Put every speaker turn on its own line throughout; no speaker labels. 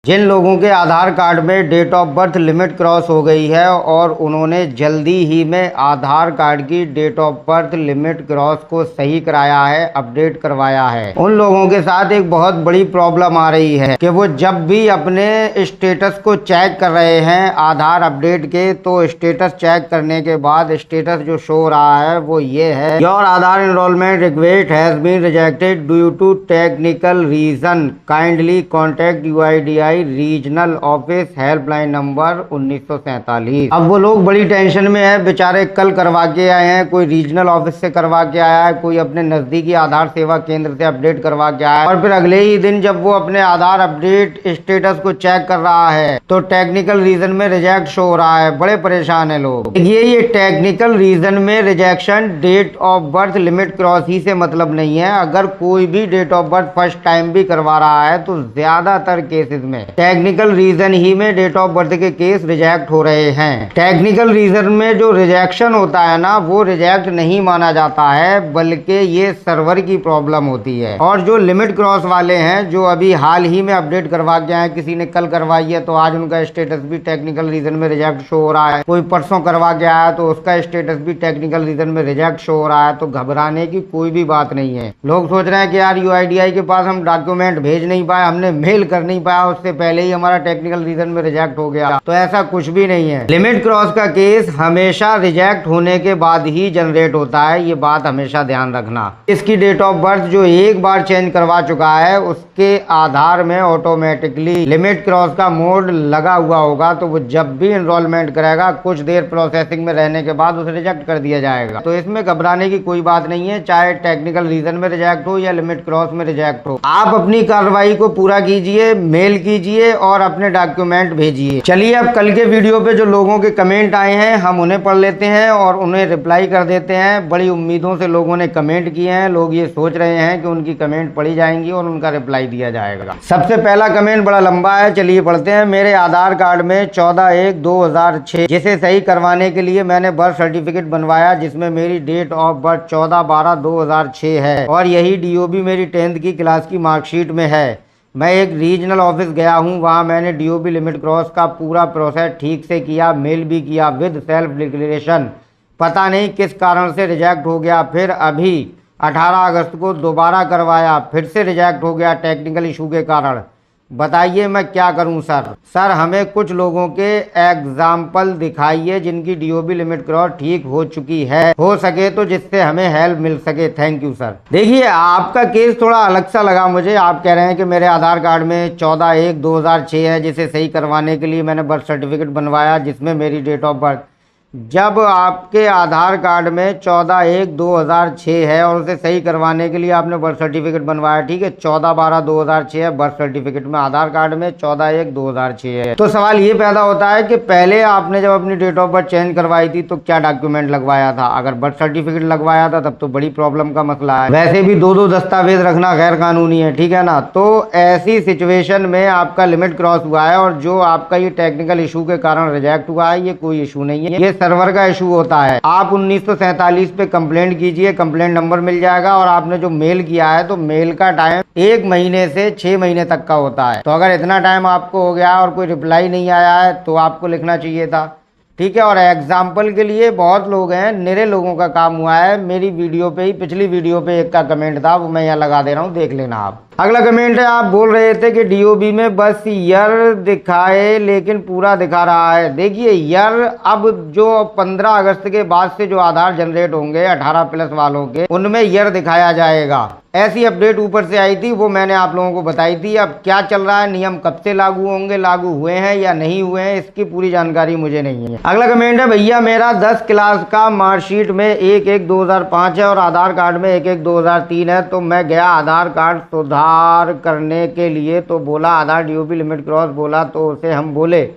जिन लोगों के आधार कार्ड में date of birth limit cross हो गई है और उन्होंने जल्दी ही में आधार कार्ड की date of birth limit cross को सही कराया है, अपडेट करवाया है, उन लोगों के साथ एक बहुत बड़ी प्रॉब्लम आ रही है कि वो जब भी अपने स्टेटस को चेक कर रहे हैं आधार अपडेट के, तो स्टेटस चेक करने के बाद स्टेटस जो शो रहा है वो ये है, your Aadhaar enrolment request has been rejected due to technical reason, kindly contact UIDAI regional office helpline number 1947। अब वो लोग बड़ी टेंशन में है बेचारे, कल करवा के आए हैं, कोई रीजनल ऑफिस से करवा के आया है, कोई अपने नजदीकी आधार सेवा केंद्र से अपडेट करवा के आया है, और फिर अगले ही दिन जब वो अपने आधार अपडेट स्टेटस को चेक कर रहा है तो टेक्निकल रीजन में रिजेक्ट शो हो रहा है। बड़े परेशान है लोग। ये टेक्निकल रीजन में rejection date of birth limit cross ही से मतलब नहीं है। अगर कोई भी date of birth first time भी करवा रहा है तो ज्यादातर केसेस में टेक्निकल रीजन ही में डेट ऑफ बर्थ के केस रिजेक्ट हो रहे हैं। टेक्निकल रीजन में जो रिजेक्शन होता है ना, वो रिजेक्ट नहीं माना जाता है, बल्कि ये सर्वर की प्रॉब्लम होती है। और जो लिमिट क्रॉस वाले हैं, जो अभी हाल ही में अपडेट करवा के आए, किसी ने कल करवाई है तो आज उनका स्टेटस भी टेक्निकल रीजन में रिजेक्ट शो हो रहा है, कोई परसों करवा के आया तो उसका स्टेटस भी टेक्निकल रीजन में रिजेक्ट शो हो रहा है। तो घबराने की कोई भी बात नहीं है। लोग सोच रहे हैं कि यार UIDAI के पास हम डॉक्यूमेंट भेज नहीं पाए, हमने मेल कर नहीं पाया, उससे पहले ही हमारा टेक्निकल रीजन में रिजेक्ट हो गया, तो ऐसा कुछ भी नहीं है। लिमिट क्रॉस का केस हमेशा रिजेक्ट होने के बाद ही जनरेट होता है, ये बात हमेशा ध्यान रखना। इसकी डेट ऑफ बर्थ जो एक बार चेंज करवा चुका है उसके आधार में ऑटोमेटिकली लिमिट क्रॉस का मोड लगा हुआ होगा, तो वो जब भी एनरोलमेंट करेगा कुछ देर प्रोसेसिंग में रहने के बाद उसे रिजेक्ट कर दिया जाएगा। तो इसमें घबराने की कोई बात नहीं है, चाहे टेक्निकल रीजन में रिजेक्ट हो या लिमिट क्रॉस में रिजेक्ट हो। आप अपनी कार्रवाई को पूरा कीजिए, मेल कीजिए और अपने डॉक्यूमेंट भेजिए। चलिए अब कल के वीडियो पे जो लोगों के कमेंट आए हैं हम उन्हें पढ़ लेते हैं और उन्हें रिप्लाई कर देते हैं। बड़ी उम्मीदों से लोगों ने कमेंट किए हैं, लोग ये सोच रहे हैं कि उनकी कमेंट पढ़ी जाएंगी और उनका रिप्लाई दिया जाएगा। सबसे पहला कमेंट बड़ा लंबा है, चलिए पढ़ते हैं। मेरे आधार कार्ड में 14/1/2006 जिसे सही करवाने के लिए मैंने बर्थ सर्टिफिकेट बनवाया, जिसमें मेरी डेट ऑफ बर्थ 14/12/2006 है और यही DOB मेरी 10th की क्लास की मार्कशीट में है। मैं एक रीजनल ऑफिस गया हूं, वहां मैंने DOB लिमिट क्रॉस का पूरा प्रोसेस ठीक से किया, मेल भी किया विद सेल्फ डिक्लेरेशन। पता नहीं किस कारण से रिजेक्ट हो गया, फिर अभी 18 अगस्त को दोबारा करवाया, फिर से रिजेक्ट हो गया टेक्निकल इशू के कारण। बताइए मैं क्या करूं सर। सर हमें कुछ लोगों के एग्जाम्पल दिखाइए जिनकी DOB लिमिट क्रॉस ठीक हो चुकी है, हो सके तो, जिससे हमें हेल्प मिल सके। Thank you sir. देखिए आपका केस थोड़ा अलग सा लगा मुझे। आप कह रहे हैं कि मेरे आधार कार्ड में 14/1/2006 है जिसे सही करवाने के लिए मैंने बर्थ सर्टिफिकेट बनवाया, जिसमें मेरी डेट ऑफ बर्थ, जब आपके आधार कार्ड में 14/1/2006 है और उसे सही करवाने के लिए आपने बर्थ सर्टिफिकेट बनवाया, ठीक है, 14/12/2006 है बर्थ सर्टिफिकेट में, आधार कार्ड में 14/1/2006 है। तो सवाल ये पैदा होता है कि पहले आपने जब अपनी डेट ऑफ बर्थ चेंज करवाई थी तो क्या डॉक्यूमेंट लगवाया था। अगर बर्थ सर्टिफिकेट लगवाया था तब तो बड़ी प्रॉब्लम का मसला है। वैसे भी दो दस्तावेज रखना गैर कानूनी है, ठीक है ना। तो ऐसी सिचुएशन में आपका लिमिट क्रॉस हुआ है और जो आपका ये टेक्निकल इशू के कारण रिजेक्ट हुआ है, ये कोई इशू नहीं है, ये सर्वर का इशू होता है। आप 1947 पे कंप्लेंट कीजिए, कंप्लेंट नंबर मिल जाएगा। और आपने जो मेल किया है तो मेल का टाइम 1 महीने से 6 महीने तक का होता है। तो अगर इतना टाइम आपको हो गया और कोई रिप्लाई नहीं आया है तो आपको लिखना चाहिए था, ठीक है। और एग्जाम्पल के लिए बहुत लोग हैं, निरे लोगों का काम हुआ है। मेरी वीडियो पे ही, पिछली वीडियो पे एक का कमेंट था, वो मैं यहाँ लगा दे रहा हूँ, देख लेना आप। अगला कमेंट है, आप बोल रहे थे कि DOB में बस ईयर दिखाए लेकिन पूरा दिखा रहा है। देखिए ईयर अब जो 15 अगस्त के बाद से जो आधार जनरेट होंगे 18+ वालों के, उनमें ईयर दिखाया जाएगा। ऐसी अपडेट ऊपर से आई थी, वो मैंने आप लोगों को बताई थी। अब क्या चल रहा है, नियम कब से लागू होंगे, लागू हुए हैं या नहीं हुए हैं, इसकी पूरी जानकारी मुझे नहीं है। अगला कमेंट है, भैया मेरा 10 क्लास का मार्कशीट में 1/1/2005 है और आधार कार्ड में 1/1/2003 है। तो मैं गया आधार कार्ड सुधार करने के लिए, तो बोला आधार DOB लिमिट क्रॉस, बोला तो उसे हम बोले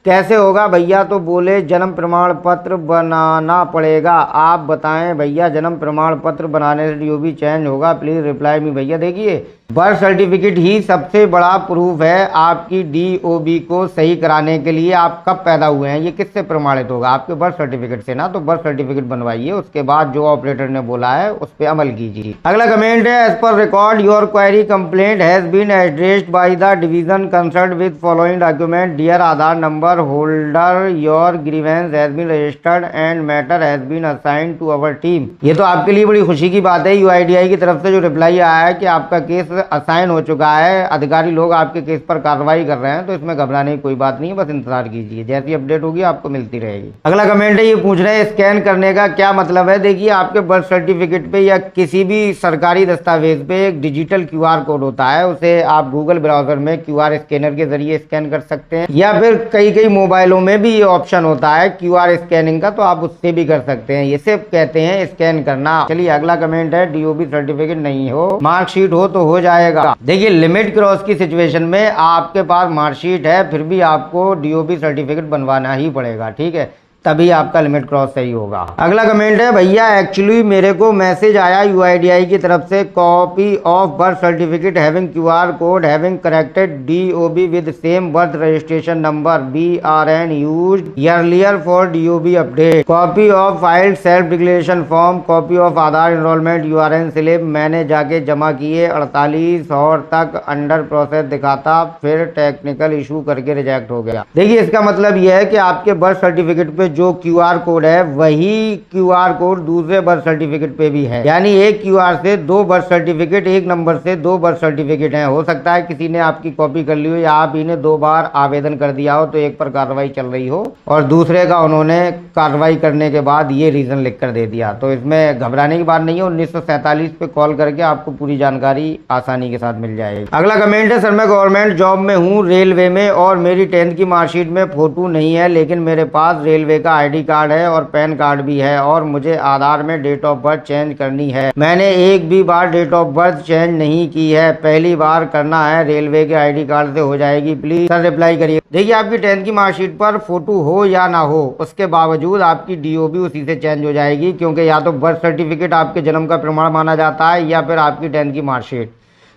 कैसे होगा भैया, तो बोले जन्म प्रमाण पत्र बनाना पड़ेगा। आप बताएं भैया जन्म प्रमाण पत्र बनाने से DOB चेंज होगा, प्लीज रिप्लाई मी। भैया देखिए बर्थ सर्टिफिकेट ही सबसे बड़ा प्रूफ है आपकी डीओबी को सही कराने के लिए। आप कब पैदा हुए हैं ये किससे प्रमाणित होगा? आपके बर्थ सर्टिफिकेट से ना। तो बर्थ सर्टिफिकेट बनवाइए, उसके बाद जो ऑपरेटर ने बोला है उस पर अमल कीजिए। अगला कमेंट है, as per record your query complaint has been addressed by the division concerned with following document. Dear Aadhaar number holder, your grievance has been registered and matter has been assigned to our team. ये तो आपके लिए बड़ी खुशी की बात है, UIDAI की तरफ से जो रिप्लाई आया है कि आपका केस असाइन हो चुका है, अधिकारी लोग आपके केस पर कार्रवाई कर रहे हैं, तो इसमें घबराने की कोई बात नहीं है, बस इंतजार कीजिए, जैसी अपडेट होगी आपको मिलती रहेगी। अगला कमेंट है, ये पूछ रहे हैं स्कैन करने का क्या मतलब है? देखिए, आपके बर्थ सर्टिफिकेट पे या किसी भी सरकारी दस्तावेज पे एक डिजिटल क्यूआर कोड होता है, उसे आप गूगल ब्राउजर में क्यूआर स्कैनर के जरिए स्कैन कर सकते हैं, या फिर कई मोबाइलों में भी ये ऑप्शन होता है क्यूआर स्कैनिंग का, तो आप उससे भी कर सकते हैं। ये सिर्फ कहते हैं स्कैन करना। चलिए अगला कमेंट है, डीओबी सर्टिफिकेट नहीं हो, मार्कशीट हो तो हो जाएगा। देखिए, लिमिट क्रॉस की सिचुएशन में आपके पास मार्कशीट है, फिर भी आपको डीओबी सर्टिफिकेट बनवाना ही पड़ेगा, ठीक है, तभी आपका लिमिट क्रॉस सही होगा। अगला कमेंट है, भैया एक्चुअली मेरे को मैसेज आया यूआईडीआई की तरफ से, copy of birth certificate having QR code having corrected DOB with same birth registration number BRN used earlier for DOB update, copy of filed self declaration form, copy of Aadhaar enrolment URN slip. मैंने जाके जमा किए, 48 और तक under process दिखाता, फिर technical issue करके reject हो गया। देखिए, इसका मतलब यह है कि आपके बर्थ सर्टिफिकेट पे जो क्यूआर कोड है वही क्यूआर कोड दूसरे बर्थ सर्टिफिकेट पे भी है, यानी एक क्यूआर से दो बर्थ सर्टिफिकेट, एक नंबर से दो बर्थ सर्टिफिकेट हैं। हो सकता है किसी ने आपकी कॉपी कर ली हो या आप ही ने 2 बार आवेदन कर दिया हो, तो एक पर कार्रवाई चल रही हो और दूसरे का उन्होंने कार्रवाई करने के बाद ये रीजन लिख कर दे दिया। तो इसमें घबराने की बात नहीं है, 1947 पे कॉल करके आपको पूरी जानकारी आसानी के साथ मिल जाएगी। अगला कमेंट है, सर मैं गवर्नमेंट जॉब में हूँ रेलवे में, और मेरी 10th की मार्कशीट में फोटो नहीं है, लेकिन मेरे पास रेलवे का आईडी कार्ड है और पैन कार्ड भी है, और मुझे आधार में डेट ऑफ बर्थ चेंज करनी है। मैंने एक भी बार डेट ऑफ बर्थ चेंज नहीं की है, पहली बार करना है, रेलवे के आईडी कार्ड से हो जाएगी, प्लीज सर रिप्लाई करिए। देखिए, आपकी 10th की मार्कशीट पर फोटो हो या ना हो, उसके बावजूद आपकी डीओबी उसी से चेंज हो जाएगी, क्योंकि या तो बर्थ सर्टिफिकेट आपके जन्म का प्रमाण माना जाता है, या फिर आपकी 10th की मार्कशीट।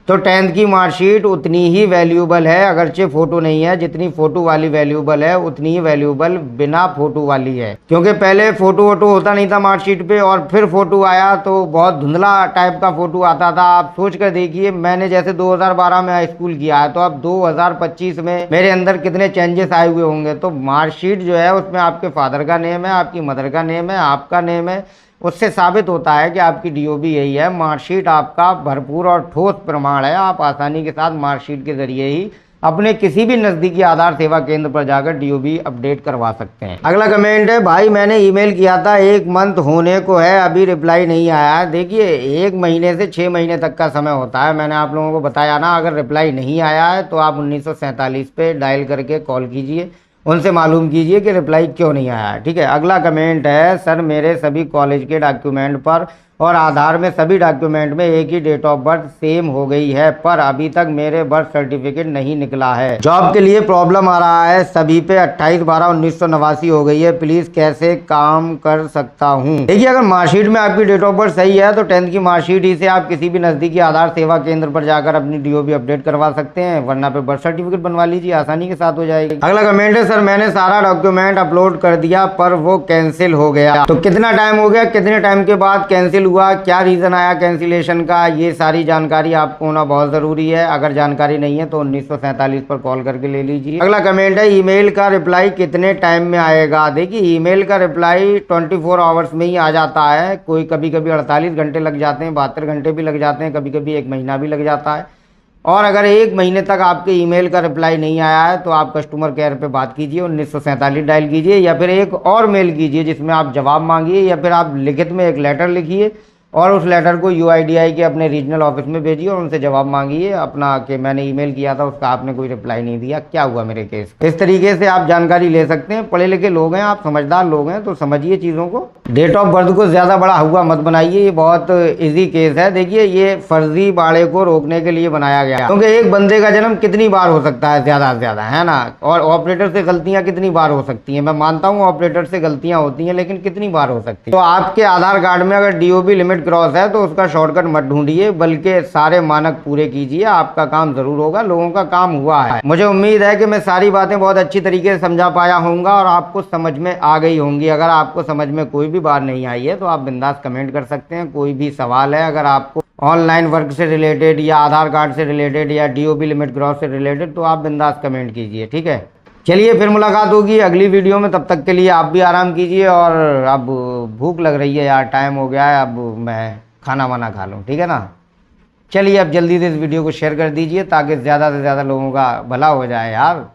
तो 10th की मार्कशीट उतनी ही वैल्यूएबल है, अगरचे फोटो नहीं है, जितनी फोटो वाली वैल्यूएबल है उतनी ही वैल्यूएबल बिना फोटो वाली है। क्योंकि पहले फोटो वोटो होता नहीं था मार्कशीट पे, और फिर फोटो आया तो बहुत धुंधला टाइप का फोटो आता था। आप सोच कर देखिए, मैंने जैसे 2012 में हाई स्कूल किया है, तो अब 2025 में मेरे अंदर कितने चेंजेस आए हुए होंगे। तो मार्कशीट जो है उसमें आपके फादर का नेम है, आपकी मदर का नेम है, आपका नेम है, उससे साबित होता है कि आपकी डीओबी यही है। मार्कशीट आपका भरपूर और ठोस प्रमाण है, आप आसानी के साथ मार्कशीट के जरिए ही अपने किसी भी नज़दीकी आधार सेवा केंद्र पर जाकर डीओबी अपडेट करवा सकते हैं। अगला कमेंट है, भाई मैंने ईमेल किया था, 1 मंथ होने को है, अभी रिप्लाई नहीं आया है। देखिए, 1 महीने से 6 महीने तक का समय होता है, मैंने आप लोगों को बताया ना। अगर रिप्लाई नहीं आया है तो आप 1947 पे डायल करके कॉल कीजिए, उनसे मालूम कीजिए कि रिप्लाई क्यों नहीं आया है, ठीक है। अगला कमेंट है, सर मेरे सभी कॉलेज के डॉक्यूमेंट पर और आधार में सभी डॉक्यूमेंट में एक ही डेट ऑफ बर्थ सेम हो गई है, पर अभी तक मेरे बर्थ सर्टिफिकेट नहीं निकला है। जॉब के लिए प्रॉब्लम आ रहा है, सभी पे 28/12/1989 हो गई है, प्लीज कैसे काम कर सकता हूँ? देखिए, अगर मार्कशीट में आपकी डेट ऑफ बर्थ सही है तो 10th की मार्कशीट ही से आप किसी भी नजदीकी आधार सेवा केंद्र पर जाकर अपनी डीओबी अपडेट करवा सकते हैं, वरना पे बर्थ सर्टिफिकेट बनवा लीजिए, आसानी के साथ हो जाएगी। अगला कमेंट है, सर मैंने सारा डॉक्यूमेंट अपलोड कर दिया पर वो कैंसिल हो गया, तो कितना टाइम हो गया, कितने टाइम के बाद कैंसिल हुआ, क्या रीजन आया कैंसिलेशन का, ये सारी जानकारी आपको होना बहुत जरूरी है। अगर जानकारी नहीं है तो 1947 पर कॉल करके ले लीजिए। अगला कमेंट है, ईमेल का रिप्लाई कितने टाइम में आएगा? देखिए, ईमेल का रिप्लाई 24 आवर्स में ही आ जाता है, कोई कभी कभी 48 घंटे लग जाते हैं, 72 घंटे भी लग जाते हैं, कभी कभी 1 महीना भी लग जाता है। और अगर 1 महीने तक आपके ईमेल का रिप्लाई नहीं आया है तो आप कस्टमर केयर पे बात कीजिए, 1947 डायल कीजिए, या फिर एक और मेल कीजिए जिसमें आप जवाब मांगिए, या फिर आप लिखित में एक लेटर लिखिए और उस लेटर को यूआईडीआई के अपने रीजनल ऑफिस में भेजिए और उनसे जवाब मांगिए अपना कि मैंने ईमेल किया था, उसका आपने कोई रिप्लाई नहीं दिया, क्या हुआ मेरे केस। इस तरीके से आप जानकारी ले सकते हैं। पढ़े लिखे लोग हैं आप, समझदार लोग हैं, तो समझिए चीज़ों को। डेट ऑफ बर्थ को ज़्यादा बड़ा हुआ मत बनाइए, ये बहुत ईजी केस है। देखिए, ये फर्जी बाड़े को रोकने के लिए बनाया गया, क्योंकि एक बंदे का जन्म कितनी बार हो सकता है, ज़्यादा से ज़्यादा, है ना। और ऑपरेटर से गलतियाँ कितनी बार हो सकती हैं, मैं मानता हूँ ऑपरेटर से गलतियाँ होती हैं, लेकिन कितनी बार हो सकती है। तो आपके आधार कार्ड में अगर डीओबी लिमिट लिमिट क्रॉस है तो उसका शॉर्टकट मत ढूंढिए, बल्कि सारे मानक पूरे कीजिए, आपका काम ज़रूर होगा। लोगों का काम हुआ है। मुझे उम्मीद है कि मैं सारी बातें बहुत अच्छी तरीके से समझा पाया हूँगा और आपको समझ में आ गई होंगी। अगर आपको समझ में कोई भी बात नहीं आई है तो आप बिंदास कमेंट कर सकते हैं। कोई भी सवाल है अगर आपको ऑनलाइन वर्क से रिलेटेड या आधार कार्ड से रिलेटेड या डीओबी लिमिट क्रॉस से रिलेटेड, तो आप बिंदास कमेंट कीजिए, ठीक है। चलिए फिर मुलाकात होगी अगली वीडियो में, तब तक के लिए आप भी आराम कीजिए। और अब भूख लग रही है यार, टाइम हो गया है, अब मैं खाना वाना खा लूँ, ठीक है ना। चलिए अब जल्दी से इस वीडियो को शेयर कर दीजिए ताकि ज़्यादा से ज़्यादा लोगों का भला हो जाए यार।